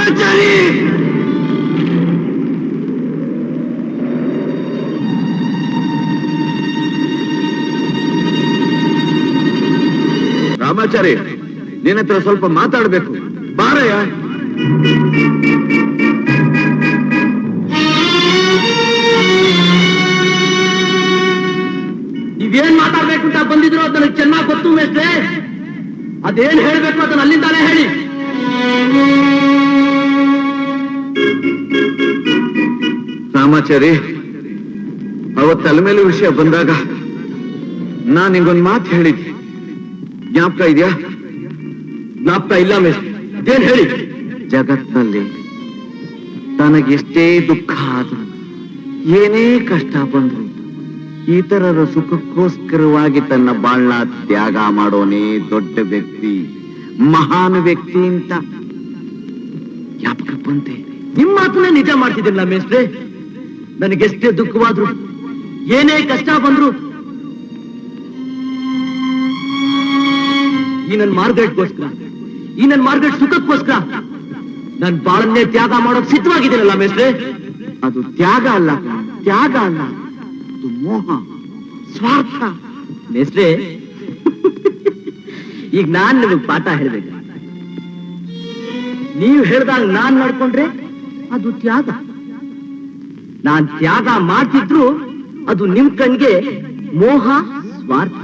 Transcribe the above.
ರಾಮಾಚಾರಿ ರಾಮಾಚಾರಿ ನಿನ್ನ ಹತ್ರ ಸ್ವಲ್ಪ ಮಾತಾಡ್ಬೇಕು ಬಾರಯ್ಯ. ನೀವೇನ್ ಮಾತಾಡ್ಬೇಕು ಅಂತ ಬಂದಿದ್ರು ಅದು ನನಗೆ ಚೆನ್ನಾಗಿ ಗೊತ್ತು ಮೇಷ್ಟ್ರೆ. ಅದೇನ್ ಹೇಳ್ಬೇಕು ಅದನ್ನ ಅಲ್ಲಿಂದಾನೇ ಹೇಳಿ. ರಾಮಾಚಾರಿ ಅವತ್ತು ತಲೆ ಮೇಲೆ ವಿಷಯ ಬಂದಾಗ ನಾನ್ ನಿಂಗೊಂದು ಮಾತು ಹೇಳಿದ್ದೆ, ಜ್ಞಾಪಕ ಇದೆಯಾ? ಜ್ಞಾಪಕ ಇಲ್ಲ ಮೇಷ್ಟ್ರೆ, ಅದೇನ್ ಹೇಳಿ. ಜಗತ್ನಲ್ಲಿ ತನಗೆಷ್ಟೇ ದುಃಖ ಆದ್ರೂ ಏನೇ ಕಷ್ಟ ಬಂದ್ರು ಇತರರ ಸುಖಕ್ಕೋಸ್ಕರವಾಗಿ ತನ್ನ ಬಾಳ್ನ ತ್ಯಾಗ ಮಾಡೋನೇ ದೊಡ್ಡ ವ್ಯಕ್ತಿ, ಮಹಾನ್ ವ್ಯಕ್ತಿ ಅಂತ ಜ್ಞಾಪಕ ಬಂತೆ. ನಿಮ್ಮ ಮಾತನ್ನೇ ನಿಜ ಮಾಡ್ತಿದ್ದಿಲ್ಲ ಮೇಷ್ಟ್ರೆ. ನನಗೆಷ್ಟೇ ದುಃಖವಾದ್ರು ಏನೇ ಕಷ್ಟ ಬಂದ್ರು ಈ ನನ್ನ ಮಾರ್ಗಟ್ಗೋಸ್ಕರ, ಈ ನನ್ನ ಮಾರ್ಗಟ್ ಸುಖಕ್ಕೋಸ್ಕರ ನನ್ ಬಾಳನ್ನೇ ತ್ಯಾಗ ಮಾಡೋಕ್ ಸಿದ್ಧವಾಗಿದ್ದೀನಲ್ಲ ಮೇಷ್ಟ್ರೆ. ಅದು ತ್ಯಾಗ ಅಲ್ಲ, ತ್ಯಾಗ ಅಲ್ಲ, ಅದು ಮೋಹ, ಸ್ವಾರ್ಥ ಮೇಷ್ಟ್ರೆ. ಈಗ ನಾನ್ ನಿಮಗ್ ಪಾಠ ಹೇಳ್ಬೇಕು. ನೀವು ಹೇಳ್ದಾಗ ನಾನ್ ನಡ್ಕೊಂಡ್ರೆ ಅದು ತ್ಯಾಗ. ನಾನ್ ತ್ಯಾಗ ಮಾಡ್ತಿದ್ರು ಅದು ನಿಮ್ ಕಣ್ಗೆ ಮೋಹ, ಸ್ವಾರ್ಥ.